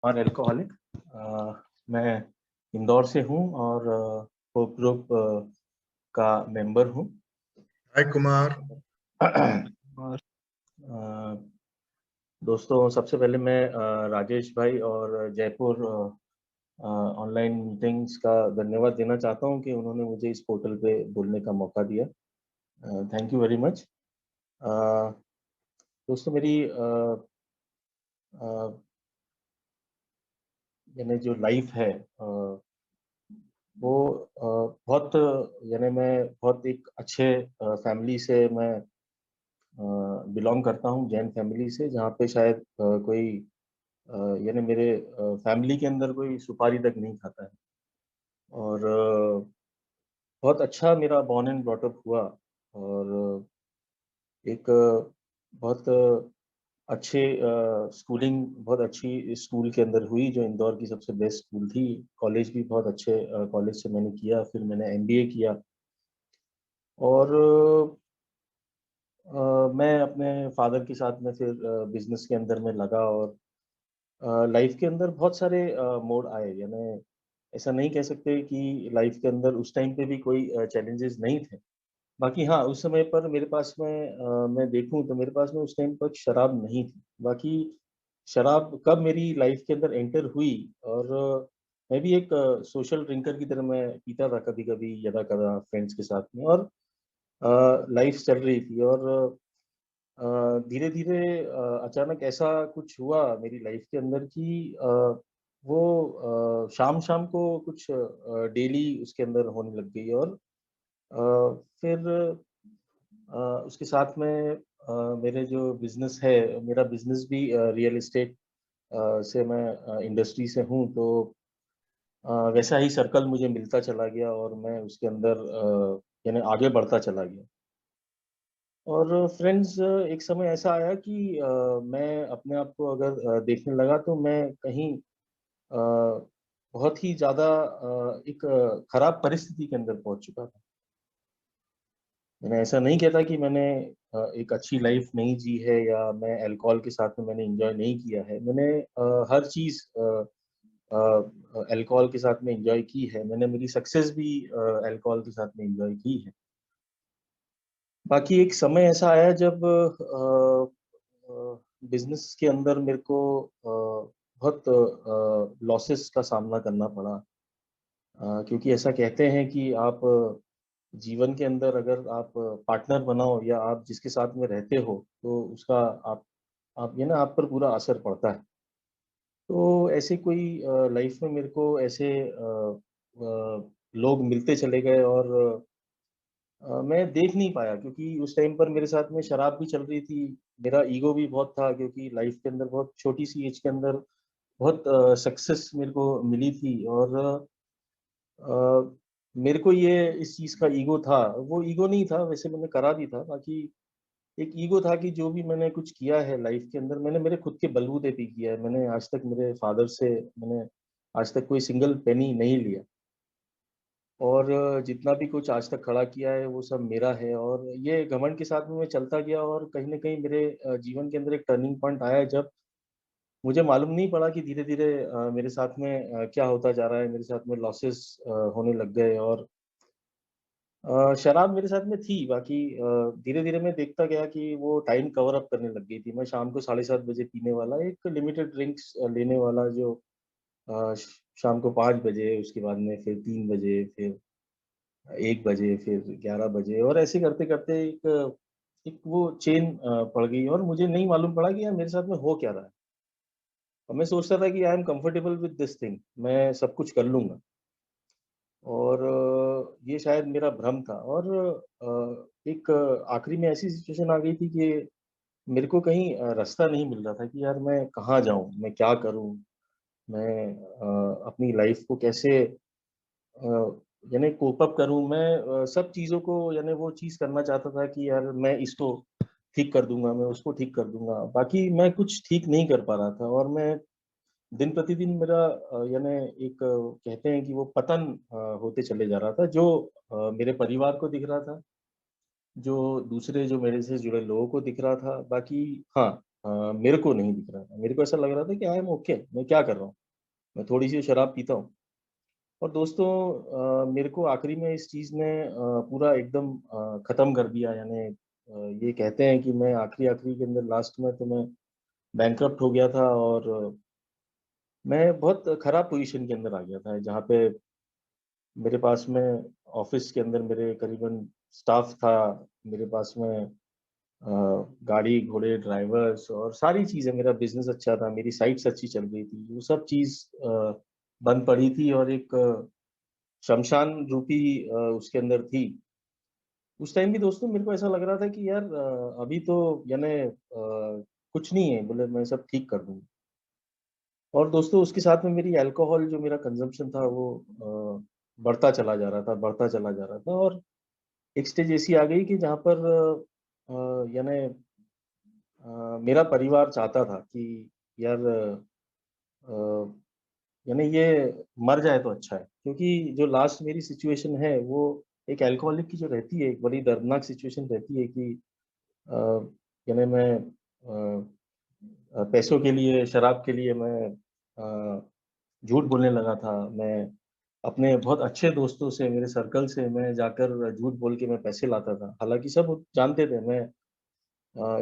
और एल्कोहलिक। मैं इंदौर से हूँ और होप ग्रुप का मेंबर हूँ। हाय कुमार। और दोस्तों, सबसे पहले मैं राजेश भाई और जयपुर ऑनलाइन मीटिंग्स का धन्यवाद देना चाहता हूँ कि उन्होंने मुझे इस पोर्टल पे बोलने का मौका दिया। Thank you very much. दोस्तों, मेरी यानी जो लाइफ है वो बहुत, यानी मैं बहुत एक अच्छे फैमिली से मैं बिलोंग करता हूँ, जैन फैमिली से, जहाँ पे शायद कोई यानी मेरे फैमिली के अंदर कोई सुपारी तक नहीं खाता है। और बहुत अच्छा मेरा बॉर्न एंड ब्रॉट अप हुआ। और एक बहुत अच्छे स्कूलिंग, बहुत अच्छी स्कूल के अंदर हुई जो इंदौर की सबसे बेस्ट स्कूल थी। कॉलेज भी बहुत अच्छे कॉलेज से मैंने किया, फिर मैंने एमबीए किया। और मैं अपने फादर के साथ में फिर बिजनेस के अंदर में लगा। और लाइफ के अंदर बहुत सारे मोड़ आए, यानी ऐसा नहीं कह सकते कि लाइफ के अंदर उस टाइम पे भी कोई चैलेंजेस नहीं थे। बाकी हाँ, उस समय पर मेरे पास में मैं देखूं तो मेरे पास में उस टाइम पर शराब नहीं थी। बाकी शराब कब मेरी लाइफ के अंदर एंटर हुई, और मैं भी एक सोशल ड्रिंकर की तरह मैं पीता था कभी कभी, यदा कदा फ्रेंड्स के साथ में। और लाइफ चल रही थी। और धीरे धीरे अचानक ऐसा कुछ हुआ मेरी लाइफ के अंदर कि वो शाम शाम को कुछ डेली उसके अंदर होने लग गई। और फिर उसके साथ में मेरे जो बिजनेस है, मेरा बिजनेस भी रियल एस्टेट से मैं इंडस्ट्री से हूँ, तो वैसा ही सर्कल मुझे मिलता चला गया और मैं उसके अंदर यानी आगे बढ़ता चला गया। और फ्रेंड्स, एक समय ऐसा आया कि मैं अपने आप को अगर देखने लगा तो मैं कहीं बहुत ही ज़्यादा एक खराब परिस्थिति के अंदर पहुंच चुका था। मैंने ऐसा नहीं कहता कि मैंने एक अच्छी लाइफ नहीं जी है या मैं अल्कोहल के साथ में मैंने एंजॉय नहीं किया है। मैंने हर चीज़ अल्कोहल के साथ में एंजॉय की है। मैंने मेरी सक्सेस भी अल्कोहल के साथ में एंजॉय की है। बाकी एक समय ऐसा आया जब बिजनेस के अंदर मेरे को बहुत लॉसेस का सामना करना पड़ा। क्योंकि ऐसा कहते हैं कि आप जीवन के अंदर अगर आप पार्टनर बनाओ या आप जिसके साथ में रहते हो तो उसका आप ये ना आप पर पूरा असर पड़ता है। तो ऐसे कोई लाइफ में मेरे को ऐसे लोग मिलते चले गए। और मैं देख नहीं पाया क्योंकि उस टाइम पर मेरे साथ में शराब भी चल रही थी। मेरा ईगो भी बहुत था क्योंकि लाइफ के अंदर बहुत छोटी सी एज के अंदर बहुत सक्सेस मेरे को मिली थी। और मेरे को ये इस चीज़ का ईगो था। वो ईगो नहीं था, वैसे मैंने करा भी था। बाकी एक ईगो था कि जो भी मैंने कुछ किया है लाइफ के अंदर, मैंने मेरे खुद के बलबूते पे किया है। मैंने आज तक मेरे फादर से मैंने आज तक कोई सिंगल पेनी नहीं लिया। और जितना भी कुछ आज तक खड़ा किया है वो सब मेरा है। और ये घमंड के साथ में मैं चलता गया और कहीं न कहीं मेरे जीवन के अंदर एक टर्निंग पॉइंट आया जब मुझे मालूम नहीं पड़ा कि धीरे-धीरे मेरे साथ में क्या होता जा रहा है। मेरे साथ में लॉसेस होने लग गए। और शराब मेरे साथ में थी। बाकी धीरे-धीरे मैं देखता गया कि वो टाइम कवर अप करने लग गई थी। मैं शाम को 7:30 बजे पीने वाला एक लिमिटेड ड्रिंक्स लेने वाला जो शाम को 5 बजे, उसके बाद में फिर 3 बजे, फिर 1 बजे, फिर 11 बजे, और ऐसे करते-करते एक एक वो चेन पड़ गई और मुझे नहीं मालूम पड़ा कि यार मेरे साथ में हो क्या रहा है। और मैं सोचता था कि I am comfortable with this thing, मैं सब कुछ कर लूँगा। और ये शायद मेरा भ्रम था। और एक आखिरी में ऐसी सिचुएशन आ गई थी कि मेरे को कहीं रास्ता नहीं मिल रहा था कि यार मैं कहाँ जाऊँ, मैं क्या करूँ? मैं अपनी लाइफ़ को कैसे यानी कोप अप करूँ? मैं सब चीज़ों को यानी वो चीज़ करना चाहता था कि यार मैं इसको ठीक कर दूँगा, मैं उसको ठीक कर दूँगा। बाकी मैं कुछ ठीक नहीं कर पा रहा था। और मैं दिन-प्रतिदिन मेरा यानी एक कहते हैं कि वो पतन होते चले जा रहा था, जो मेरे परिवार को दिख रहा था, जो दूसरे जो मेरे से जुड़े लोगों को दिख रहा था। बाकी हाँ, मेरे को नहीं दिख रहा था। मेरे को ऐसा लग रहा था कि आई एम ओके, मैं क्या कर रहा हूँ? मैं थोड़ी-सी शराब पीता हूँ। और दोस्तों मेरे को आखिरी में इस चीज़ ने पूरा एकदम ख़त्म कर दिया। यानी ये कहते हैं कि मैं आखिरी-आखिरी के अंदर लास्ट में तो मैं बैंकरप्ट हो गया था और मैं बहुत खराब पोज़ीशन के अंदर आ गया था, जहाँ पे मेरे पास में ऑफ़िस के अंदर मेरे करीबन स्टाफ़ था, मेरे पास में अ, गाड़ी, घोड़े, ड्राइवर्स और सारी चीज़ें, मेरा बिज़नेस अच्छा था, मेरी साइट्स अच्छी चल रही थी। वो सब चीज़ बंद पड़ी थी और एक शमशान रूपी उसके अंदर थी। उस टाइम भी दोस्तों मेरे को ऐसा लग रहा था कि यार अभी तो यानी कुछ नहीं है, बोले मैं सब ठीक कर दूँगा। और दोस्तों उसके साथ में मेरी अल्कोहल जो मेरा कंज़म्पशन था वो बढ़ता चला जा रहा था, बढ़ता चला जा रहा था और एक स्टेज ऐसी आ गई कि जहाँ पर यानी मेरा परिवार चाहता था कि यार यानी ये मर जाए तो अच्छा है। क्योंकि जो लास्ट मेरी सिचुएशन है वो एक अल्कोहलिक की जो रहती है, एक बड़ी दर्दनाक सिचुएशन रहती है कि अ, यानी मैं पैसों के लिए, शराब के लिए मैं झूठ बोलने लगा था। मैं अपने बहुत अच्छे दोस्तों से, मेरे सर्कल से मैं जाकर झूठ बोल के मैं पैसे लाता था। हालाँकि सब जानते थे मैं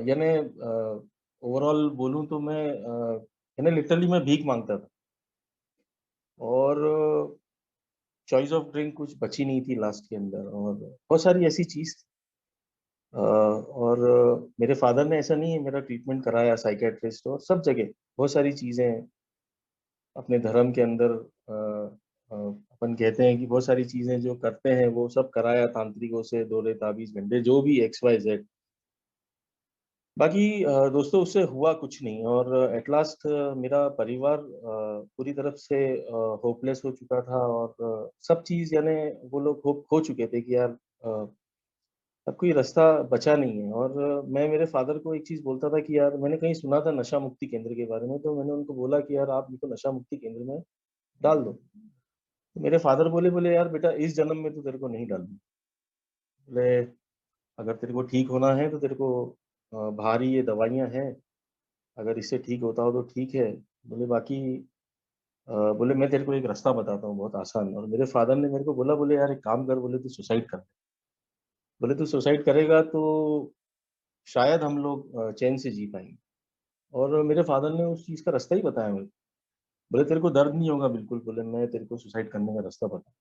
यानी ओवरऑल बोलूँ तो मैं यानी लिटरली मैं भीख माँगता था और चॉइस ऑफ ड्रिंक कुछ बची नहीं थी लास्ट के अंदर और बहुत सारी ऐसी चीज़ और मेरे फादर ने ऐसा नहीं है मेरा ट्रीटमेंट कराया साइकियाट्रिस्ट और सब जगह बहुत सारी चीज़ें अपने धर्म के अंदर अपन कहते हैं कि बहुत सारी चीज़ें जो करते हैं वो सब कराया तांत्रिकों से, दौरे ताबीज़, गंडे जो भी एक्स, वाई, ज़ेड। बाकी दोस्तों उससे हुआ कुछ नहीं और एट लास्ट मेरा परिवार पूरी तरफ से होपलेस हो चुका था और सब चीज़ यानी वो लोग होप खो चुके थे कि यार अब कोई रास्ता बचा नहीं है और मैं मेरे फादर को एक चीज़ बोलता था कि यार मैंने कहीं सुना था नशा मुक्ति केंद्र के बारे में, तो मैंने उनको बोला कि यार आप मेरे को नशा मुक्ति केंद्र में डाल दो। तो मेरे फादर बोले यार बेटा इस जन्म में तो तेरे को नहीं डालनी। बोले अगर तेरे को ठीक होना है तो तेरे को बाहर ही ये दवाइयाँ हैं, अगर इससे ठीक होता हो तो ठीक है। बोले बाकी बोले मैं तेरे को एक रास्ता बताता हूँ बहुत आसान और मेरे फादर ने मेरे को बोला बोले यार एक काम कर बोले तू सुसाइड कर। बोले तू सुसाइड करेगा तो शायद हम लोग चैन से जी पाएँगे और मेरे फादर ने उस चीज़ का रास्ता ही बताया मुझे। बोले तेरे को दर्द नहीं होगा बिल्कुल, बोले मैं तेरे को सुसाइड करने का रास्ता बता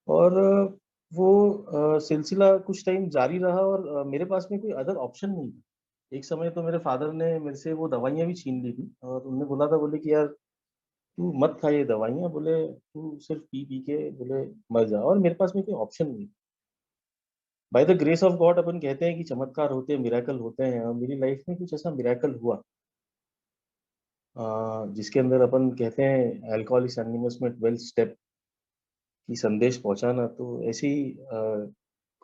और वो सिलसिला कुछ टाइम जारी रहा और मेरे पास में कोई अदर ऑप्शन नहीं था। एक समय तो मेरे फादर ने मेरे से वो दवाइयाँ भी छीन ली थी और उन्होंने बोला था बोले कि यार तू मत खा ये दवाइयाँ, बोले तू सिर्फ़ पी-पी के बोले मर जा और मेरे पास में कोई ऑप्शन नहीं। By the grace of God अपन कहते हैं कि चमत्कार होते हैं, मिरेकल होते हैं और मेरी लाइफ़ में कुछ ऐसा मिरेकल हुआ जिसके अंदर अपन कहते हैं अल्कोहलिक्स एनोनिमस में 12 स्टेप की संदेश पहुँचाना। तो ऐसे ही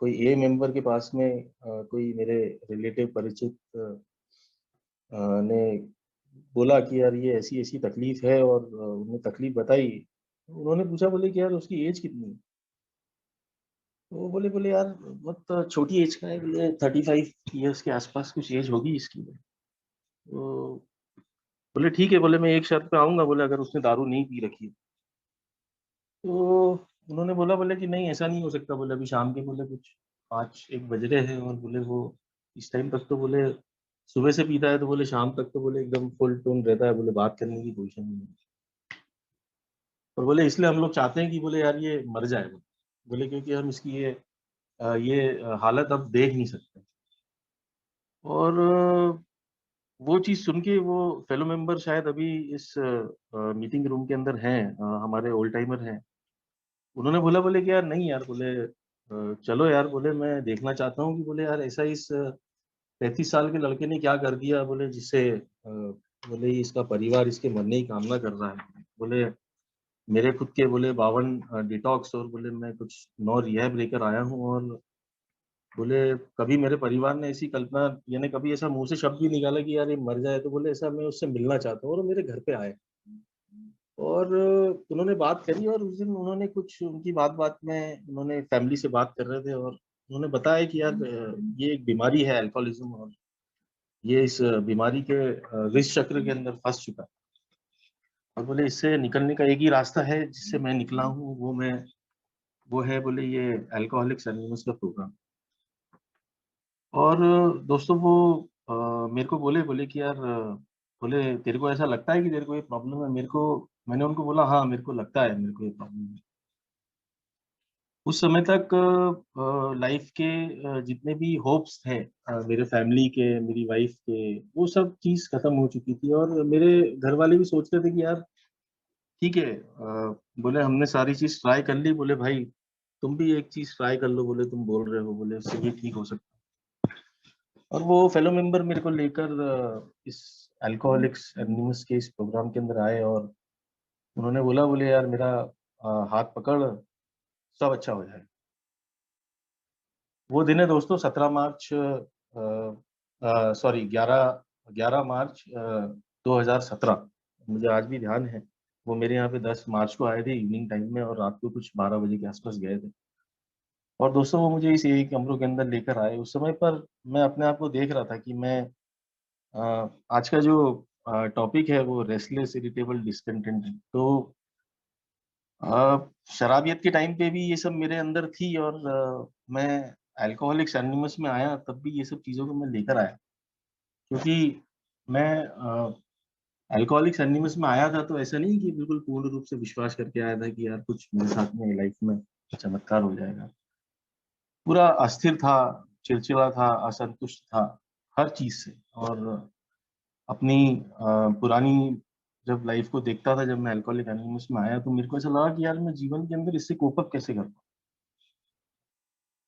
कोई ए मेंबर के पास में कोई मेरे रिलेटिव परिचित ने बोला कि यार ये ऐसी-ऐसी तकलीफ़ है और उन्हें तकलीफ़ बताई। उन्होंने पूछा बोले कि यार उसकी एज कितनी है? तो वो बोले यार बहुत छोटी एज का है, बोले 35 इयर्स के आस-पास कुछ एज होगी इसकी। तो बोले ठीक है, बोले मैं एक शर्त पे आऊँगा, बोले अगर उसने दारू नहीं पी रखी है। तो उन्होंने बोला बोले कि नहीं ऐसा नहीं हो सकता, बोले अभी शाम के बोले कुछ 5-1 बज रहे हैं और बोले वो इस टाइम तक तो बोले सुबह से पीता है तो बोले शाम तक तो बोले एकदम फुल टोन रहता है, बोले बात करने की पोज़ीशन में नहीं है। और बोले इसलिए हम लोग चाहते हैं कि बोले यार ये मर जाए बोले। बोले क्योंकि हम इसकी ये हालत अब देख नहीं सकते। और वो चीज़ सुन के वो फेलो मेंबर शायद अभी इस मीटिंग रूम के अंदर हैं, हमारे ओल्ड टाइमर हैं। उन्होंने बोला बोले कि यार नहीं यार बोले चलो यार बोले मैं देखना चाहता हूँ कि बोले यार ऐसा इस 35 साल के लड़के ने क्या कर दिया बोले जिससे बोले इसका परिवार इसके मरने की कामना कर रहा है। बोले मेरे खुद के बोले 52 डिटॉक्स और बोले मैं कुछ 9 रिहैब लेकर आया हूँ और बोले कभी मेरे परिवार ने ऐसी कल्पना यानी कभी ऐसा मुँह से शब्द भी निकाला कि यार ये मर जाए तो बोले ऐसा मैं उससे मिलना चाहता हूँ और वो मेरे घर पे आए। और उन्होंने बात करी और उस दिन उन्होंने कुछ उनकी बात-बात में उन्होंने फैमिली से बात कर रहे थे और उन्होंने बताया कि यार ये एक बीमारी है अल्कोहलिज़्म और ये इस बीमारी के विष चक्र के अंदर फँस चुका है और बोले इससे निकलने का एक ही रास्ता है जिससे मैं निकला हूँ, वो है बोले ये अल्कोहलिक्स एनोनिमस का प्रोग्राम। और दोस्तों वो मेरे को बोले कि यार बोले तेरे को ऐसा लगता है कि तेरे को ये प्रॉब्लम है? मैंने उनको बोला हाँ, मेरे को लगता है मेरे को ये प्रॉब्लम है। उस समय तक लाइफ के जितने भी होप्स थे मेरे फैमिली के, मेरी वाइफ के, वो सब चीज़ खत्म हो चुकी थी और मेरे घर वाले भी सोच रहे थे कि यार ठीक है, बोले हमने सारी चीज़ ट्राई कर ली, बोले भाई तुम भी एक चीज़ ट्राई कर लो, बोले तुम बोल रहे हो, बोले उससे भी ठीक हो सकता है। और वो फेलो मेंबर मेरे को लेकर इस अल्कोहलिक्स एनोनिमस के इस प्रोग्राम के अंदर आए और उन्होंने बोला बोले यार मेरा हाथ पकड़, सब अच्छा हो जाएगा। वो दिन है दोस्तों 17 मार्च सॉरी 11 मार्च 2017, मुझे आज भी ध्यान है। वो मेरे यहाँ पे 10 मार्च को आए थे इवनिंग टाइम में और रात को कुछ 12 बजे के आसपास गए थे। और दोस्तों वो मुझे इस एक कमरों के अंदर लेकर आए। उस समय पर मैं अपने आप को देख रहा था कि मैं आज का जो टॉपिक है वो रेस्टलेस, इरिटेबल, डिस्कंटेंट है। तो शराबियत के टाइम पे भी ये सब मेरे अंदर थी और मैं अल्कोहलिक्स एनोनिमस में आया तब भी ये सब चीज़ों को मैं लेकर आया। क्योंकि मैं अल्कोहलिक्स एनोनिमस में आया था तो ऐसा नहीं कि बिल्कुल पूर्ण रूप से विश्वास करके आया था कि यार कुछ मेरे साथ में लाइफ में चमत्कार हो जाएगा। पूरा अस्थिर था, चिड़चिड़ा था, असंतुष्ट था, हर चीज़ से। और अपनी पुरानी जब लाइफ को देखता था, जब मैं अल्कोहलिक एनोनिमस में आया तो मेरे को ऐसा लगा कि यार मैं जीवन के अंदर इससे कोप अप कैसे कर पाऊँ?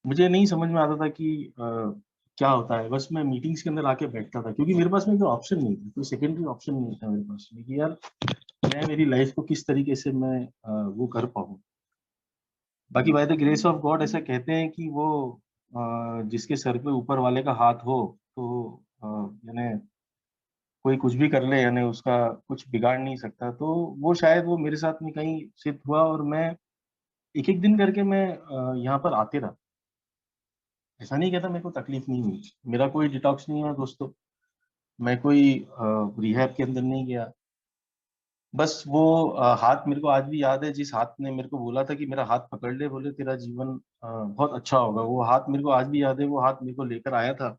मुझे नहीं समझ में आता था कि क्या होता है? बस मैं मीटिंग्स के अंदर आके बैठता था क्योंकि मेरे पास में कोई ऑप्शन नहीं था, कोई सेकेंडरी ऑप्शन नहीं था मेरे पास में कि यार मैं मेरी लाइफ को किस तरीके से मैं वो कर पाऊँ। बाकी bye the grace of God ऐसा कहते हैं कि वो जिसके सर पे ऊपर वाले का हाथ हो तो यानी कोई कुछ भी कर ले यानी उसका कुछ बिगाड़ नहीं सकता। तो वो शायद वो मेरे साथ में कहीं सिद्ध हुआ और मैं एक-एक दिन करके मैं यहाँ पर आते रहा। ऐसा नहीं कहता मेरे को तकलीफ नहीं हुई। मेरा कोई डिटॉक्स नहीं हुआ दोस्तों। मैं कोई रिहैब के अंदर नहीं गया। बस वो हाथ मेरे को आज भी याद है जिस हाथ ने मेरे को बोला था कि मेरा हाथ पकड़ ले, बोले तेरा जीवन बहुत अच्छा होगा। वो हाथ मेरे को आज भी याद है, वो हाथ मेरे को लेकर आया था।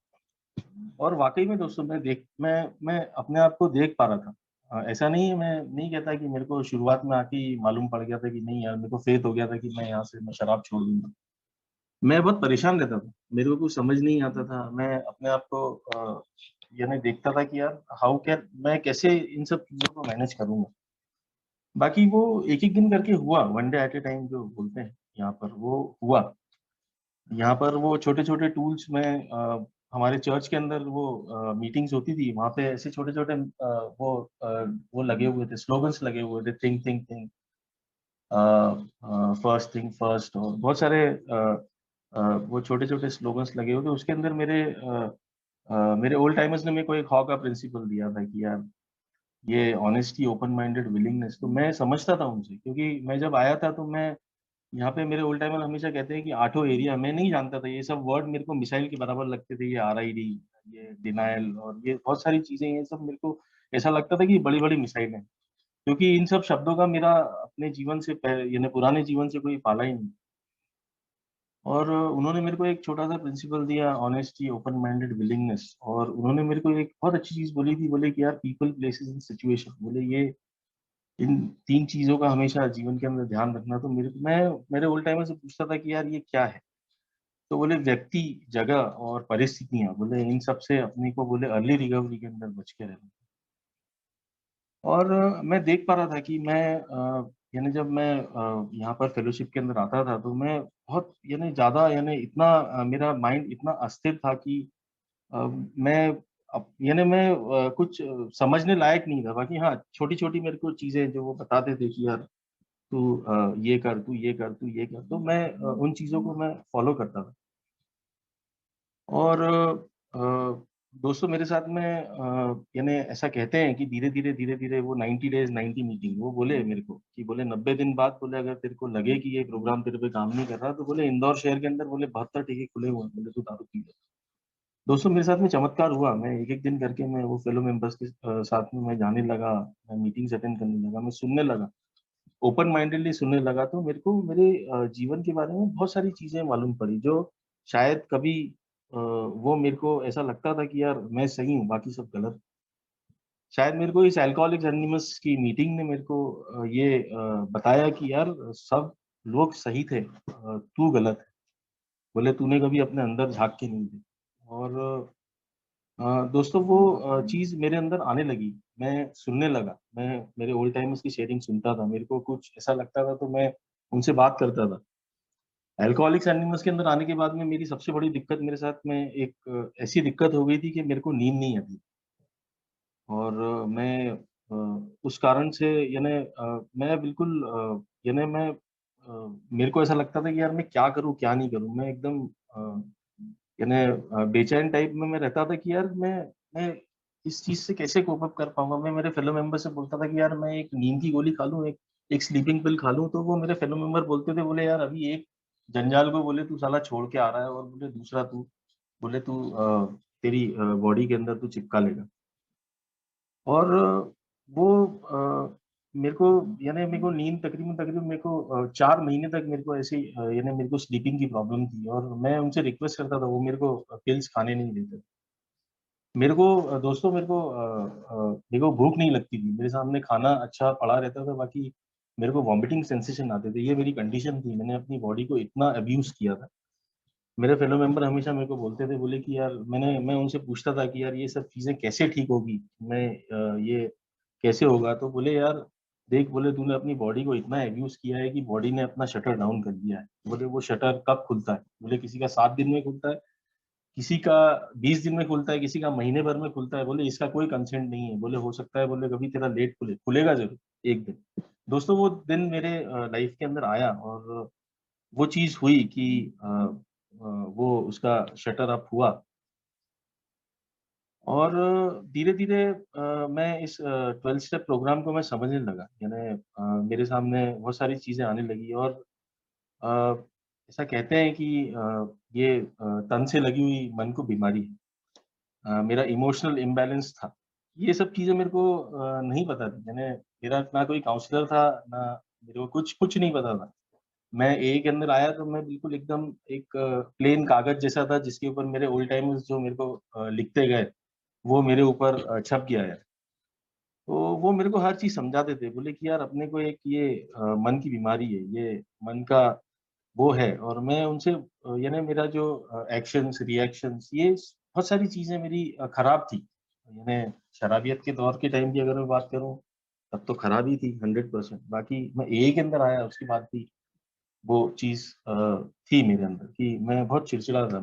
और वाक़ई में दोस्तों मैं अपने आप को देख पा रहा था। ऐसा नहीं है, मैं नहीं कहता कि मेरे को शुरुआत में आके ही मालूम पड़ गया था कि नहीं यार मेरे को फ़ेथ हो गया था कि मैं शराब छोड़ दूँगा। मैं बहुत परेशान रहता था। मेरे को कुछ समझ नहीं आता था। मैं अपने आप को यानी देखता था कि यार मैं कैसे इन सब चीज़ों को मैनेज करूँगा। बाकी वो एक-एक दिन करके हुआ, one day at a time जो बोलते हैं यहाँ पर, वो हुआ। यहाँ पर वो छोटे-छोटे टूल्स में हमारे चर्च के अंदर वो मीटिंग्स होती थी, वहाँ पे ऐसे छोटे-छोटे वो लगे हुए थे, स्लोगन्स लगे हुए थे, think, think, think, first thing first और बहुत सारे वो छोटे-छोटे स्लोगन्स लगे हुए थे। उसके अंदर मेरे ओल्ड टाइमर्स ने मेरे को एक हॉ का प्रिंसिपल दिया था कि यार ये ऑनेस्टी, ओपन माइंडेड, विलिंगनेस। तो मैं समझता था उनसे क्योंकि मैं जब आया था तो मैं यहाँ पे मेरे ओल्ड टाइमर हमेशा कहते हैं कि आठों एरिया मैं नहीं जानता था। ये सब वर्ड मेरे को मिसाइल के बराबर लगते थे। ये आरआईडी, ये डिनायल और ये बहुत सारी चीज़ें, ये सब मेरे को ऐसा लगता था कि बड़ी-बड़ी मिसाइल हैं। क्योंकि इन सब शब्दों का मेरा अपने जीवन से यानी पुराने जीवन से कोई पाला ही नहीं। और उन्होंने मेरे को एक छोटा-सा प्रिंसिपल दिया, ऑनेस्टी, ओपन माइंडेड, विलिंगनेस। और उन्होंने मेरे को एक बहुत अच्छी चीज़ बोली थी, बोले कि यार पीपल, प्लेसेस एंड सिचुएशन, बोले ये इन 3 चीज़ों का हमेशा जीवन के अंदर ध्यान रखना। तो मेरे ओल्ड टाइमर से पूछता था कि यार ये क्या है? तो बोले व्यक्ति, जगह और परिस्थितियाँ, बोले इन सब से अपने को बोले अर्ली रिकवरी के अंदर बच के रहना। और मैं देख पा रहा था कि यानी जब मैं यहाँ पर फेलोशिप के अंदर आता था तो मैं बहुत यानी ज़्यादा यानी इतना मेरा माइंड इतना अस्थिर था कि अ, मैं कुछ समझने लायक नहीं था। बाकी हाँ, छोटी-छोटी मेरे को चीज़ें जो वो बताते थे कि यार तू ये कर, तू ये कर, तू ये कर, तो मैं उन चीज़ों को मैं फ़ॉलो करता था। और दोस्तों मेरे साथ में यानी ऐसा कहते हैं कि धीरे-धीरे, धीरे-धीरे वो 90 डेज़ 90 मीटिंग वो बोले मेरे को कि बोले 90 दिन बाद बोले अगर तेरे को लगे कि ये प्रोग्राम तेरे पे काम नहीं कर रहा तो बोले इंदौर शहर के अंदर बोले 72 टीके खुले हुए हैं, बोले तू दारू पी ले। दोस्तों मेरे साथ में चमत्कार हुआ। मैं एक-एक दिन करके मैं वो फेलो मेंबर्स के साथ में मैं जाने लगा, मैं मीटिंग्स अटेंड करने लगा, मैं सुनने लगा, ओपन माइंडेडली सुनने लगा, तो मेरे को मेरे जीवन के बारे में बहुत सारी चीज़ें मालूम पड़ी जो शायद कभी वो मेरे को ऐसा लगता था कि यार मैं सही हूँ, बाकी सब गलत। शायद मेरे को इस अल्कोहलिक्स एनोनिमस की मीटिंग ने मेरे को ये बताया कि यार सब लोग सही थे, तू गलत है। बोले तूने कभी अपने अंदर झाँक के नहीं देखा। और दोस्तों वो चीज़ मेरे अंदर आने लगी। मैं सुनने लगा, मैं मेरे ओल्ड टाइमर्स की शेयरिंग सुनता था। मेरे को कुछ ऐसा लगता था तो मैं उनसे बात करता था। अल्कोहलिक्स एनोनिमस के अंदर आने के बाद में मेरी सबसे बड़ी दिक्कत मेरे साथ में एक ऐसी दिक्कत हो गई थी कि मेरे को नींद नहीं आती। और मैं उस कारण से मैं बिल्कुल मेरे को ऐसा लगता था कि यार मैं क्या करूँ, क्या नहीं करूँ? मैं एकदम बेचैन टाइप में मैं रहता था कि यार मैं इस चीज़ से कैसे कोप अप कर पाऊँगा? मैं मेरे फेलो मेंबर से बोलता था कि यार मैं एक नींद की गोली खा लूँ, एक एक स्लीपिंग पिल खा लूँ, तो वो मेरे फेलो मेंबर बोलते थे, बोले यार अभी एक जंजाल को बोले तू साला छोड़ के आ रहा है और बोले दूसरा तू बोले तू तेरी बॉडी के अंदर तू चिपका लेगा। और वो मेरे को नींद तकरीबन मेरे को 4 महीने तक मेरे को ऐसे ही मेरे को स्लीपिंग की प्रॉब्लम थी और मैं उनसे रिक्वेस्ट करता था, वो मेरे को पिल्स खाने नहीं देते। मेरे को दोस्तों मेरे को भूख नहीं लगती थी। मेरे सामने खाना अच्छा पड़ा रहता था, बाकी मेरे को वॉमिटिंग सेंसेशन आते थे। ये मेरी कंडीशन थी। मैंने अपनी बॉडी को इतना अब्यूज़ किया था। मेरे फेलो मेंबर हमेशा मेरे को बोलते थे, बोले कि यार मैं उनसे पूछता था कि यार ये सब चीज़ें कैसे ठीक होगी? ये कैसे होगा? तो बोले यार देख, बोले तूने अपनी बॉडी को इतना अब्यूज़ किया है कि बॉडी ने अपना शटर डाउन कर दिया है। बोले वो शटर कब खुलता है? बोले किसी का 7 दिन में खुलता है, किसी का 20 दिन में खुलता है, किसी का महीने भर में खुलता है। बोले इसका कोई कंसेंट नहीं है। बोले हो सकता है, बोले कभी तेरा लेट खुलेगा ज़रूर एक दिन। दोस्तों वो दिन मेरे लाइफ़ के अंदर आया और वो चीज़ हुई कि वो उसका शटर अप हुआ और धीरे-धीरे मैं इस 12 स्टेप प्रोग्राम को मैं समझने लगा। मेरे सामने बहुत सारी चीज़ें आने लगी और अ, ऐसा कहते हैं कि ये तन से लगी हुई मन को बीमारी है। मेरा इमोशनल इम्बैलेंस था। ये सब चीज़ें मेरे को नहीं पता थी। मेरा ना कोई काउंसलर था, ना मेरे को कुछ कुछ नहीं पता था। मैं एए के अंदर आया तो मैं बिल्कुल एकदम एक प्लेन कागज़ जैसा था जिसके ऊपर मेरे ओल्ड टाइमर्स जो मेरे को लिखते गए, वो मेरे ऊपर छप गया है। तो वो मेरे को हर चीज़ समझाते थे, बोले कि यार अपने को एक ये मन की बीमारी है, ये मन का वो है। और मैं उनसे मेरा जो एक्शंस, रिएक्शंस ये बहुत सारी चीज़ें मेरी खराब थी। शराबियत के दौर के टाइम की अगर मैं बात करूँ, तब तो खराब ही थी 100%। बाकी मैं एए के अंदर आया उसके बाद भी वो चीज़ थी मेरे अंदर कि मैं बहुत चिड़चिड़ा था।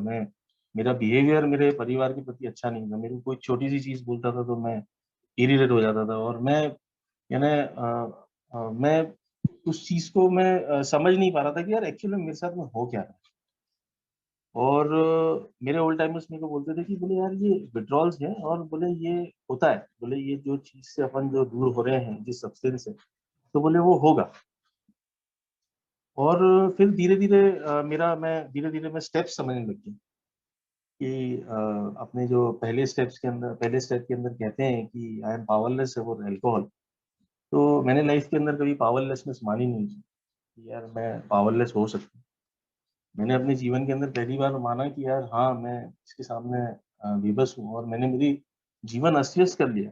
मेरा बिहेवियर मेरे परिवार के प्रति अच्छा नहीं था। मेरे को कोई छोटी-सी चीज़ बोलता था तो मैं इरिटेट हो जाता था और मैं उस चीज़ को समझ नहीं पा रहा था कि यार एक्चुअली में मेरे साथ में हो क्या रहा है। और मेरे ओल्ड टाइमर्स मेरे को बोलते थे कि बोले यार ये विथड्रॉल्स हैं और बोले ये होता है। बोले ये जो चीज़ से अपन जो दूर हो रहे हैं, जिस सब्सटेंस से, तो बोले वो होगा। और फिर धीरे-धीरे मैं स्टेप्स समझने लग गया कि अपने जो पहले स्टेप के अंदर कहते हैं कि I am powerless over alcohol. तो मैंने लाइफ के अंदर कभी पावरलेसनेस मानी नहीं थी कि यार मैं पावरलेस हो सकता हूँ। मैंने अपने जीवन के अंदर पहली बार माना कि यार हाँ, मैं इसके सामने बेबस हूँ और मैंने मेरी जीवन अस्त-व्यस्त कर लिया।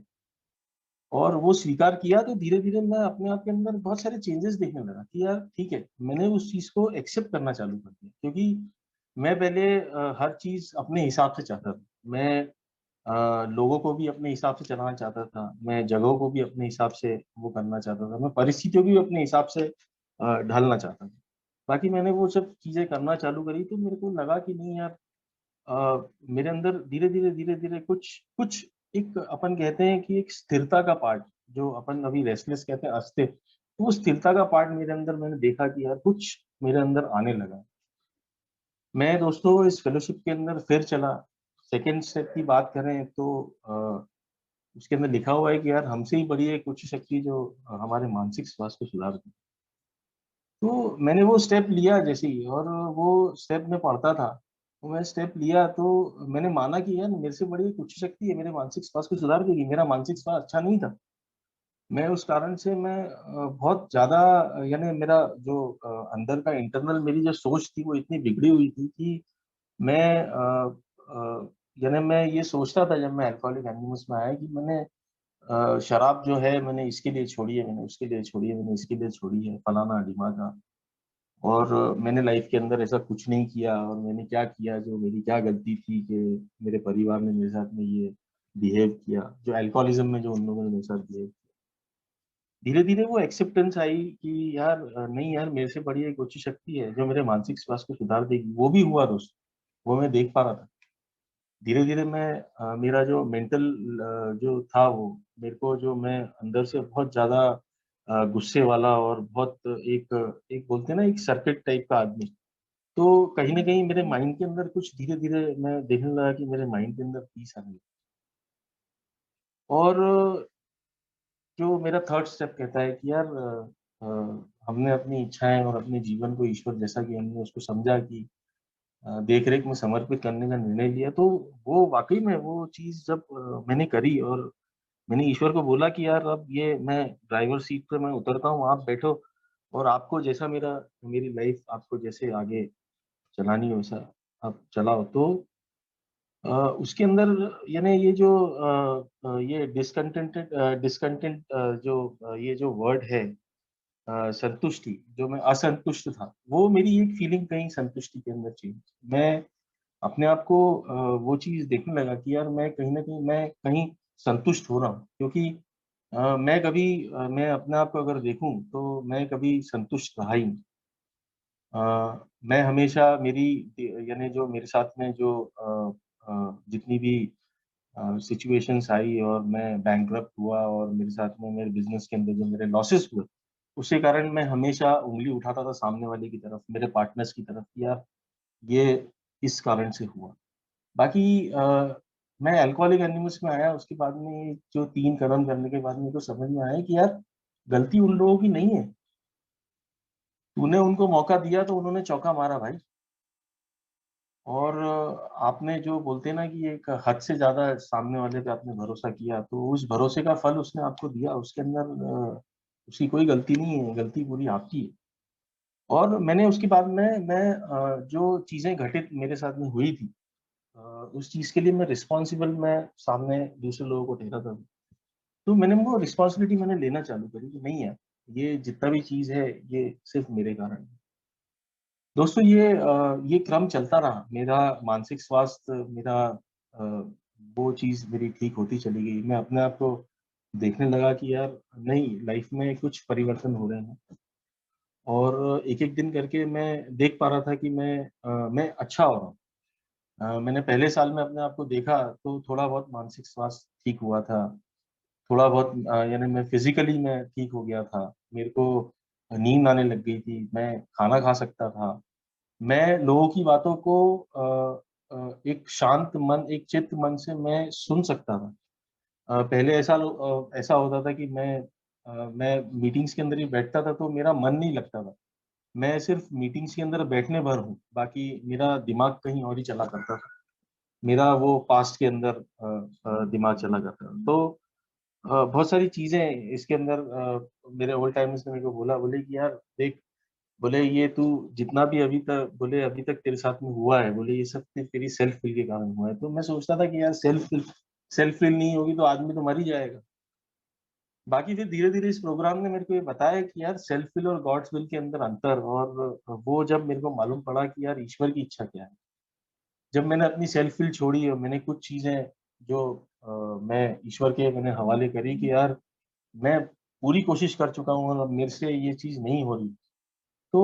और वो स्वीकार किया तो धीरे-धीरे मैं अपने आप के अंदर बहुत सारे चेंजेस देखने लगा कि यार ठीक है, मैंने उस चीज़ को एक्सेप्ट करना चालू कर दिया। क्योंकि मैं पहले हर चीज़ अपने हिसाब से चाहता था। मैं लोगों को भी अपने हिसाब से चलाना चाहता था। मैं जगहों को भी अपने हिसाब से वो करना चाहता था। मैं परिस्थितियों को भी अपने हिसाब से ढालना चाहता था। बाकी मैंने वो सब चीज़ें करना चालू करी तो मेरे को लगा कि नहीं यार, मेरे अंदर धीरे-धीरे कुछ कुछ एक अपन कहते हैं कि एक स्थिरता का पार्ट, जो अपन अभी रेस्टलेस कहते हैं अस्थिर, तो वो स्थिरता का पार्ट मेरे अंदर मैंने देखा कि यार कुछ मेरे अंदर आने लगा। मैं दोस्तों इस फेलोशिप के अंदर फिर चला। सेकंड स्टेप की बात करें तो उसके अंदर लिखा हुआ है कि यार हमसे ही बड़ी एक उच्च शक्ति जो हमारे मानसिक स्वास्थ्य को सुधारती है। तो मैंने वो स्टेप लिया जैसे ही और वो स्टेप मैं पढ़ता था तो मैं स्टेप लिया तो मैंने माना कि यार मेरे से बड़ी एक उच्च शक्ति है, मेरे मानसिक स्वास्थ्य को सुधार देगी। मेरा मानसिक स्वास्थ्य अच्छा नहीं था। मैं उस कारण से मैं बहुत ज़्यादा यानी मेरा जो अंदर का इंटरनल मेरी जो सोच थी वो इतनी बिगड़ी हुई थी कि मैं यानी मैं ये सोचता था जब मैं अल्कोहलिक एनोनिमस में आया कि मैंने शराब जो है मैंने इसके लिए छोड़ी है, मैंने उसके लिए छोड़ी है, मैंने इसके लिए छोड़ी है, फलाना-ढिमाका। और मैंने लाइफ के अंदर ऐसा कुछ नहीं किया और मैंने क्या किया, जो मेरी क्या गलती थी कि मेरे परिवार ने मेरे साथ में ये बिहेव किया, जो अल्कोहलिज़्म में जो उन लोगों ने मेरे साथ बिहेव किया। धीरे-धीरे वो एक्सेप्टेंस आई कि यार नहीं यार मेरे से बड़ी एक उच्च शक्ति है, जो मेरे मानसिक स्वास्थ्य को सुधार देगी। वो भी हुआ दोस्त, वो मैं देख पा रहा था। धीरे-धीरे मैं मेरा जो मेंटल जो था वो मेरे को जो मैं अंदर से बहुत ज़्यादा गुस्से वाला और बहुत एक एक बोलते हैं ना एक सर्किट टाइप का आदमी। तो कहीं न कहीं मेरे माइंड के अंदर कुछ धीरे-धीरे मैं देखने लगा कि मेरे माइंड के अंदर पीस आने लगी। और जो मेरा थर्ड स्टेप कहता है कि यार हमने अपनी इच्छाएँ और अपने जीवन को ईश्वर जैसा कि हमने उसको समझा कि देख-रेख में समर्पित करने का निर्णय लिया, तो वो वाक़ई में वो चीज़ जब मैंने करी और मैंने ईश्वर को बोला कि यार अब ये मैं ड्राइवर सीट पे मैं उतरता हूँ, आप बैठो और आपको जैसा मेरी लाइफ़ आपको जैसे आगे चलानी हो वैसा आप चलाओ। तो उसके अंदर यानी ये जो ये डिस्कंटेंट ये जो वर्ड है संतुष्टि, जो मैं असंतुष्ट था, वो मेरी एक फीलिंग कहीं संतुष्टि के अंदर चेंज। मैं अपने आप को वो चीज़ देखने लगा कि यार मैं कहीं न कहीं मैं कहीं संतुष्ट हो रहा हूँ क्योंकि मैं अपने आप को अगर देखूँ तो मैं कभी संतुष्ट रहा ही नहीं। अ, मैं हमेशा यानी जो मेरे साथ में जो जितनी भी सिचुएशंस आई और मैं बैंकरप्ट हुआ और मेरे साथ में मेरे बिज़नेस के अंदर जो मेरे लॉसेस हुए, उसके कारण मैं हमेशा उँगली उठाता था सामने वाले की तरफ, मेरे पार्टनर्स की तरफ कि यार ये इस कारण से हुआ। बाकी मैं अल्कोहलिक एनोनिमस में आया उसके बाद में जो 3 कदम करने के बाद मेरे को समझ में आया कि यार गलती उन लोगों की नहीं है। तूने उनको मौका दिया तो उन्होंने चौका मारा भाई। और आपने जो बोलते हैं ना कि एक हद से ज़्यादा सामने वाले पे आपने भरोसा किया, तो उस भरोसे का फल उसने आपको दिया, उसके अंदर उसकी कोई गलती नहीं है, गलती पूरी आपकी है। और मैंने उसके बाद में जो चीज़ें घटित मेरे साथ में हुई थी अ, उस चीज़ के लिए मैं सामने दूसरे लोगों को ठहराता था। तो मैंने वो रिस्पॉन्सिबिलिटी मैंने लेना चालू करी कि नहीं यार, ये जितना भी चीज़ है, ये सिर्फ़ मेरे कारण है। दोस्तों ये क्रम चलता रहा। मेरा मानसिक स्वास्थ्य अ, वो चीज़ मेरी ठीक होती चली गई। मैं अपने आप को देखने लगा कि यार नहीं लाइफ़ में कुछ परिवर्तन हो रहे हैं और एक-एक दिन करके मैं देख पा रहा था कि मैं अच्छा हो रहा हूँ। मैंने पहले साल में अपने आप को देखा तो थोड़ा बहुत मानसिक स्वास्थ्य ठीक हुआ था। थोड़ा बहुत यानी मैं ठीक हो गया था। मेरे को नींद आने लग गई थी। मैं खाना खा सकता था। मैं लोगों की बातों को एक शांत मन, एक चित्त मन से मैं सुन सकता था। पहले ऐसा होता था कि मैं मीटिंग्स के अंदर ही बैठता था तो मेरा मन नहीं लगता था। मैं सिर्फ़ मीटिंग्स के अंदर बैठने भर हूँ, बाकी मेरा दिमाग कहीं और ही चला करता था। मेरा वो पास्ट के अंदर दिमाग चला करता था। तो बहुत सारी चीज़ें इसके अंदर मेरे ओल्ड टाइमर्स ने मेरे को बोला, बोले कि यार देख बोले ये तू जितना भी अभी तक तेरे साथ में हुआ है, बोले ये सब तेरी सेल्फ फ़िल के कारण हुआ है। तो मैं सोचता था कि यार सेल्फ फ़िल नहीं होगी तो आदमी तो मर ही जाएगा। बाकी फिर धीरे-धीरे इस प्रोग्राम ने मेरे को ये बताया कि यार सेल्फ फ़िल और गॉड्स विल के अंदर अंतर और वो जब मेरे को मालूम पड़ा कि यार ईश्वर की इच्छा क्या है। जब मैंने अपनी सेल्फ फ़िल छोड़ी और मैंने कुछ चीज़ें जो मैं ईश्वर के मैंने हवाले करी कि यार मैं पूरी कोशिश कर चुका हूँ और अब मेरे से ये चीज़ नहीं हो रही। तो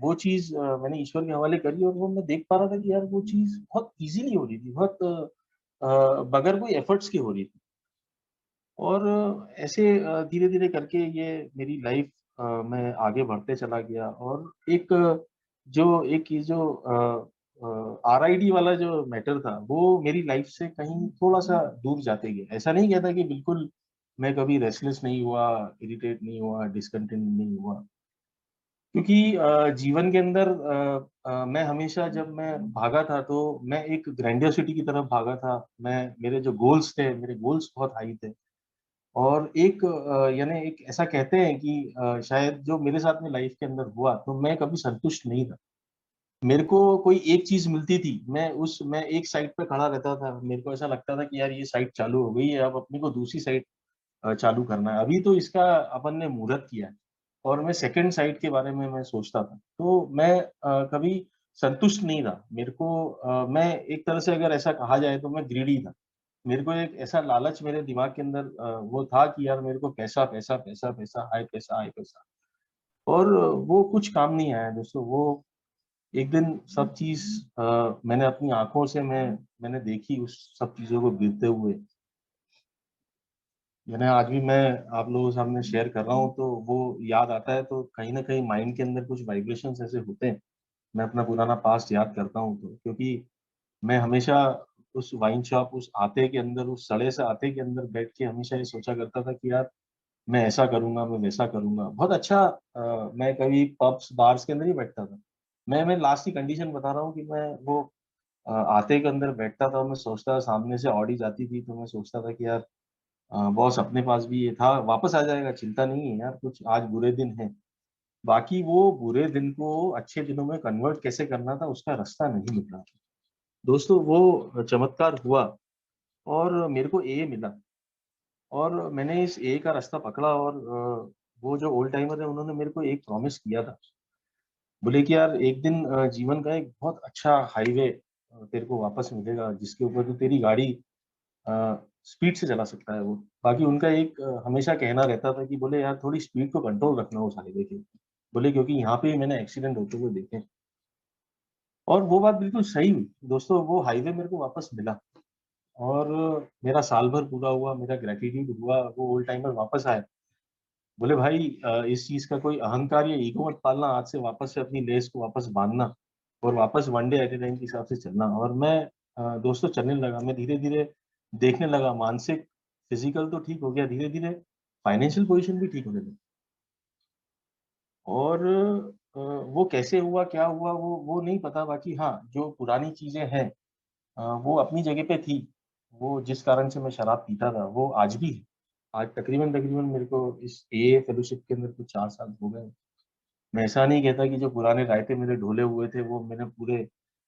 वो चीज़ मैंने ईश्वर के हवाले करी और वो मैं देख पा रहा था कि यार वो चीज़ बहुत ईज़िली हो रही थी, बहुत बगैर कोई एफर्ट्स के हो रही थी। और ऐसे धीरे-धीरे करके ये मेरी लाइफ़ में आगे बढ़ते चला गया और एक ये जो आरआईडी वाला जो मैटर था, वो मेरी लाइफ़ से कहीं थोड़ा-सा दूर जाते गया। ऐसा नहीं कहता कि बिल्कुल मैं कभी रेस्टलेस नहीं हुआ, इरिटेट नहीं हुआ, डिसकंटेंट नहीं हुआ। क्योंकि जीवन के अंदर मैं हमेशा जब मैं भागा था तो मैं एक ग्रैंडियोसिटी की तरफ भागा था। मैं मेरे जो गोल्स थे, मेरे गोल्स बहुत हाई थे और एक यानी एक ऐसा कहते हैं कि शायद जो मेरे साथ में लाइफ के अंदर हुआ तो मैं कभी संतुष्ट नहीं था। मेरे को कोई एक चीज़ मिलती थी, मैं एक साइड पे खड़ा रहता था। मेरे को ऐसा लगता था कि यार ये साइड चालू हो गई है, अब अपने को दूसरी साइड चालू करना है। अभी तो इसका अपन ने मुहूर्त किया है और मैं सेकंड साइड के बारे में मैं सोचता था। तो मैं कभी संतुष्ट नहीं रहा। मेरे को मैं एक तरह से अगर ऐसा कहा जाए तो मैं ग्रीडी था। मेरे को एक ऐसा लालच मेरे दिमाग के अंदर वो था कि यार मेरे को पैसा, पैसा, पैसा, पैसा, हाय पैसा, हाय पैसा और वो कुछ काम नहीं आया दोस्तों। वो एक दिन सब चीज़ मैंने अपनी आँखों से मैंने देखी उस सब चीज़ों को गिरते हुए। मैंने आज भी मैं आप लोगों के सामने शेयर कर रहा हूँ तो वो याद आता है तो कहीं न कहीं माइंड के अंदर कुछ वाइब्रेशंस ऐसे होते हैं। मैं अपना पुराना पास्ट याद करता हूँ तो क्योंकि मैं हमेशा उस वाइन शॉप, उस आते के अंदर, उस सड़े से आते के अंदर बैठ के हमेशा ये सोचा करता था कि यार मैं ऐसा करूँगा, मैं वैसा करूँगा। बहुत अच्छा मैं कभी पब्स, बार्स के अंदर ही बैठता था। मैं लास्ट की कंडीशन बता रहा हूँ कि मैं वो आते के अंदर बैठता था और मैं सोचता था सामने से ऑडी जाती थी तो मैं सोचता था कि यार बॉस अपने पास भी ये था, वापस आ जाएगा, चिंता नहीं है यार, कुछ आज बुरे दिन हैं। बाकी वो बुरे दिन को अच्छे दिनों में कन्वर्ट कैसे करना था, उसका रास्ता नहीं मिल रहा। दोस्तों वो चमत्कार हुआ और मेरे को ए मिला और मैंने इस ए का रास्ता पकड़ा और वो जो ओल्ड टाइमर है उन्होंने मेरे को एक प्रॉमिस किया था। बोले कि यार एक दिन जीवन का एक बहुत अच्छा हाईवे तेरे को वापस मिलेगा जिसके ऊपर तू तेरी गाड़ी स्पीड से चला सकता है वो। बाकी उनका एक हमेशा कहना रहता था कि बोले यार थोड़ी स्पीड को कंट्रोल रखना उस हाईवे के। बोले क्योंकि यहाँ पे ही मैंने एक्सीडेंट होते हुए देखे हैं। और वो बात बिल्कुल सही हुई। दोस्तों वो हाईवे मेरे को वापस मिला और मेरा साल भर पूरा हुआ, मेरा ग्रैटिट्यूड हुआ, वो ओल्ड टाइमर वापस आए। बोले भाई इस चीज़ का कोई अहंकार या ईगो मत पालना, आज से वापस से अपनी लेस को वापस बाँधना और वापस one day at a time के हिसाब से चलना। और मैं दोस्तों चलने लगा, मैं धीरे-धीरे देखने लगा, मानसिक, फिज़िकल तो ठीक हो गया, धीरे-धीरे फाइनेंशियल पोज़ीशन भी ठीक होने लगी। और वो कैसे हुआ, क्या हुआ वो नहीं पता। बाकी हाँ, जो पुरानी चीज़ें हैं वो अपनी जगह पे थी। वो जिस कारण से मैं शराब पीता था, वो आज भी है। आज तकरीबन-तकरीबन मेरे को इस एए फेलोशिप के अंदर कुछ 4 साल हो गए। मैं ऐसा नहीं कहता कि जो पुराने रायते मेरे ढोले हुए थे, वो मैंने पूरे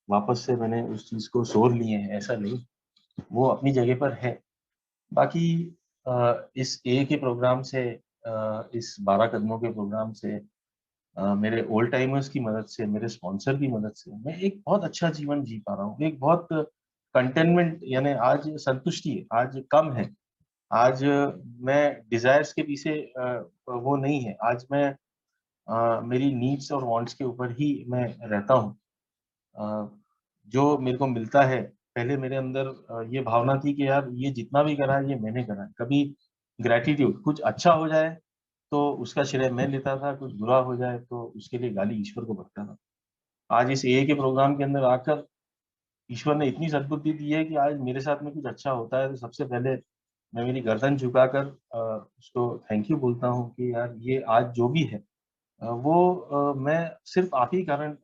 वापस से मैंने उस चीज़ को सोर लिए हैं, ऐसा नहीं। वो अपनी जगह पर है। बाकी इस ए के प्रोग्राम से इस 12 कदमों के प्रोग्राम से मेरे ओल्ड टाइमर्स की मदद से, मेरे स्पॉन्सर की मदद से मैं एक बहुत अच्छा जीवन जी पा रहा हूँ। एक बहुत कंटेनमेंट यानी आज संतुष्टि है, आज कम है। आज मैं डिज़ायर्स के पीछे वो नहीं है। आज मैं मेरी नीड्स और वांट्स के ऊपर ही मैं रहता हूँ। अ, जो मेरे को मिलता है, पहले मेरे अंदर ये भावना थी कि यार ये जितना भी करा है, ये मैंने करा है। कभी ग्रैटिट्यूड कुछ अच्छा हो जाए, तो उसका श्रेय मैं लेता था, कुछ बुरा हो जाए तो उसके लिए गाली ईश्वर को बकता था। आज इस एए के प्रोग्राम के अंदर आकर ईश्वर ने इतनी सद्बुद्धि दी है कि आज मेरे साथ में कुछ अच्छा होता है तो सबसे पहले मैं मेरी गर्दन झुकाकर उसको थैंक यू बोलता हूँ कि यार ये आज जो भी है वो मैं सिर्फ़ आप ही कारण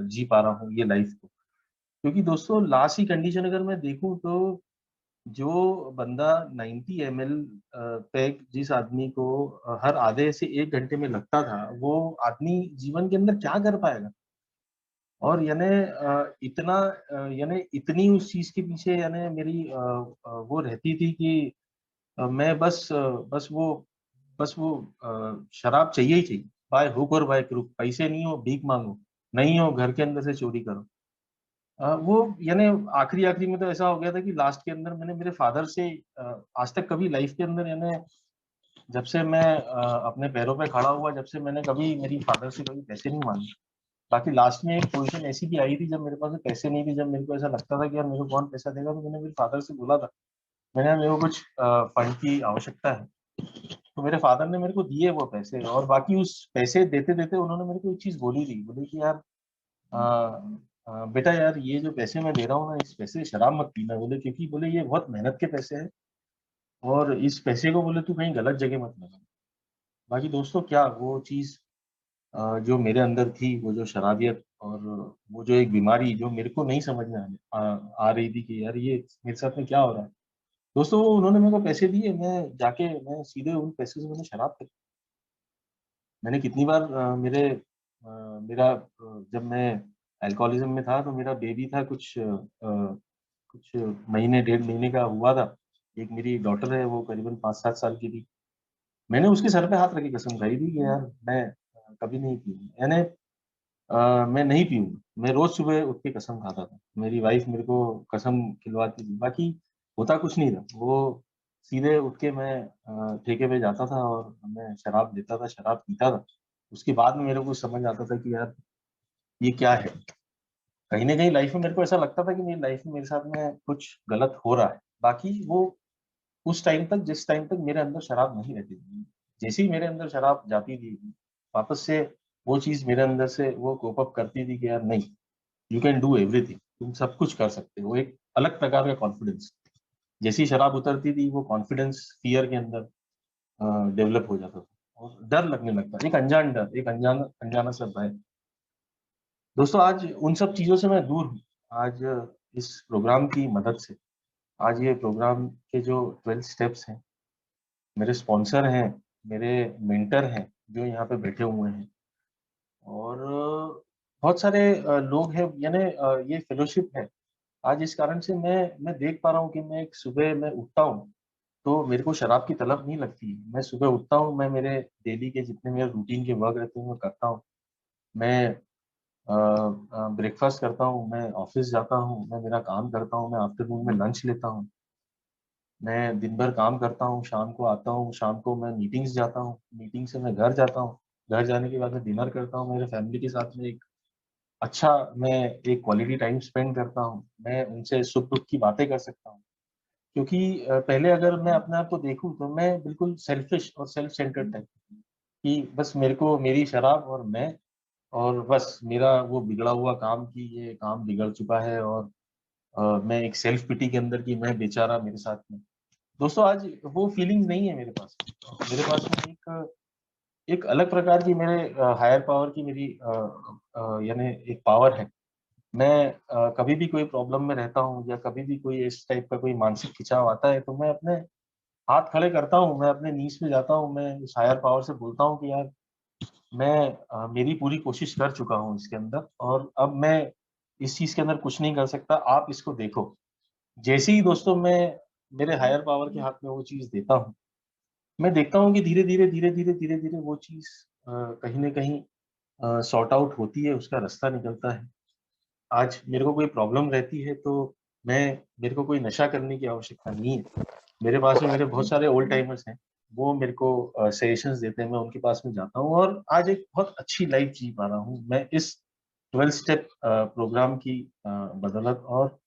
जी पा रहा हूँ ये लाइफ़ को। क्योंकि दोस्तों लास्ट की कंडीशन अगर मैं देखूँ तो जो बंदा 90 एमएल पैक जिस आदमी को हर आधे से 1 घंटे में लगता था, वो आदमी जीवन के अंदर क्या कर पाएगा? और यानी इतना यानी इतनी उस चीज़ के पीछे यानी मेरी वो रहती थी कि मैं बस वो शराब चाहिए ही चाहिए, बाय हुक और बाय क्रूक। पैसे नहीं हो भीख माँगो, नहीं हो घर के अंदर से चोरी करो। वो यानी आखिरी-आखिरी में तो ऐसा हो गया था कि लास्ट के अंदर मैंने मेरे फादर से आज तक कभी लाइफ़ के अंदर यानी जब से मैं अपने पैरों पे खड़ा हुआ, जब से मैंने कभी मेरी फादर से कभी पैसे नहीं माँगे। बाकी लास्ट में एक पोज़ीशन ऐसी भी आई थी जब मेरे पास में पैसे नहीं थे, जब मेरे को ऐसा लगता था कि यार मेरे को कौन पैसा देगा, तो मैंने मेरे फादर से बोला था, मैंने मेरे को कुछ फंड की आवश्यकता है। तो मेरे फादर ने मेरे को दिए वो पैसे और बाकी उस पैसे देते-देते उन्होंने मेरे को एक चीज़ बोली थी, बोले कि यार अ बेटा यार ये जो पैसे मैं दे रहा हूँ ना, इस पैसे से शराब मत पीना। बोले क्योंकि बोले ये बहुत मेहनत के पैसे हैं और इस पैसे को बोले तू कहीं गलत जगह मत लगा। बाकी दोस्तों क्या वो चीज़ जो मेरे अंदर थी, वो जो शराबियत और वो जो एक बीमारी जो मेरे को नहीं समझ में आ रही थी कि यार ये मेरे साथ में क्या हो रहा है। दोस्तों उन्होंने मेरे को पैसे दिए, मैं सीधे उन पैसे से मैंने शराब पी। मैंने कितनी बार जब मैं अल्कोहलिज़्म में था तो मेरा बेबी था कुछ महीने, डेढ़ महीने का हुआ था। एक मेरी डॉटर है, वो करीबन 5-7 साल की थी। मैंने उसके सर पे हाथ रख के कसम खाई थी कि यार मैं कभी नहीं पीऊँगा। मैं नहीं पीऊँगा। मैं रोज़ सुबह उठ के कसम खाता था। मेरी वाइफ़ मेरे को कसम खिलवाती थी। बाकी होता कुछ नहीं था। वो सीधे उठ के मैं ठेके पे जाता था और मैं शराब लेता था, शराब पीता था। उसके बाद में मेरे को समझ आता था कि यार ये क्या है? कहीं न कहीं लाइफ़ में मेरे को ऐसा लगता था कि मेरी लाइफ़ में मेरे साथ में कुछ गलत हो रहा है। बाकी वो उस टाइम तक जिस टाइम तक मेरे अंदर शराब नहीं रहती थी। जैसे ही मेरे अंदर शराब जाती थी, वापस से वो चीज़ मेरे अंदर से वो कोप अप करती थी कि यार नहीं, यू कैन डू एवरीथिंग, तुम सब कुछ कर सकते हो। एक अलग प्रकार का कॉन्फिडेंस। जैसे ही शराब उतरती थी, वो कॉन्फिडेंस फ़ियर के अंदर डेवलप हो जाता था और डर लगने लगता। एक अनजान डर, एक अनजाना सा भय। दोस्तों आज उन सब चीज़ों से मैं दूर हूँ। आज इस प्रोग्राम की मदद से, आज ये प्रोग्राम के जो 12 स्टेप्स हैं, मेरे स्पॉन्सर हैं, मेरे मेंटर हैं, जो यहाँ पे बैठे हुए हैं और बहुत सारे लोग हैं, यानी ये फेलोशिप है। आज इस कारण से मैं देख पा रहा हूँ कि मैं एक सुबह मैं उठता हूँ, तो मेरे को शराब की तलब नहीं लगती। मैं सुबह उठता हूँ, मैं मेरे डेली के जितने मेरे रूटीन के वर्क रहते हैं, वो करता हूँ। मैं ब्रेकफ़ास्ट करता हूँ, मैं ऑफ़िस जाता हूँ, मैं मेरा काम करता हूँ, मैं आफ्टरनून में लंच लेता हूँ। मैं दिन भर काम करता हूँ, शाम को आता हूँ, शाम को मैं मीटिंग्स जाता हूँ, मीटिंग से मैं घर जाता हूँ, घर जाने के बाद मैं डिनर करता हूँ, मेरे फैमिली के साथ में मैं एक क्वालिटी टाइम स्पेंड करता हूँ, मैं उनसे सुख-दुःख की बातें कर सकता हूँ। क्योंकि पहले अगर मैं अपने आप को देखूँ तो मैं बिल्कुल सेल्फिश और सेल्फ सेंटर्ड टाइप कि बस मेरे को मेरी शराब और मैं और बस मेरा वो बिगड़ा हुआ काम कि ये काम बिगड़ चुका है और मैं एक सेल्फ पिटी के अंदर कि मैं बेचारा मेरे साथ में। दोस्तों आज वो फीलिंग्स नहीं है मेरे पास। मेरे पास में एक अलग प्रकार की मेरे हायर पावर की यानी एक पावर है। मैं कभी भी कोई प्रॉब्लम में रहता हूँ या कभी भी कोई इस टाइप का कोई मानसिक खिंचाव आता है तो मैं अपने हाथ खड़े करता हूँ, मैं अपने नीज़ पे जाता हूँ, मैं उस हायर पावर से बोलता हूँ कि यार मेरी पूरी कोशिश कर चुका हूँ इसके अंदर और अब मैं इस चीज़ के अंदर कुछ नहीं कर सकता, आप इसको देखो। जैसे ही दोस्तों मैं मेरे हायर पावर के हाथ में वो चीज़ देता हूँ, मैं देखता हूँ कि धीरे-धीरे वो चीज़ कहीं न कहीं सॉर्ट आउट होती है, उसका रास्ता निकलता है। आज मेरे को कोई प्रॉब्लम रहती है तो मेरे को कोई नशा करने की आवश्यकता नहीं है। मेरे पास में मेरे बहुत सारे ओल्ड टाइमर्स हैं, वो मेरे को सजेशंस देते हैं, मैं उनके पास में जाता हूँ और आज एक बहुत अच्छी लाइफ़ जी पा रहा हूँ। मैं इस 12 स्टेप प्रोग्राम की बदौलत और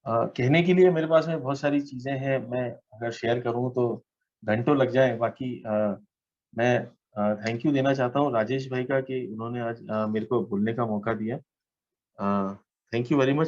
कहने के लिए मेरे पास में बहुत सारी चीज़ें हैं, मैं अगर शेयर करूँ तो घंटों लग जाएँ। बाकी मैं थैंक यू देना चाहता हूँ राजेश भाई का कि उन्होंने आज मेरे को बोलने का मौका दिया। Thank you very much.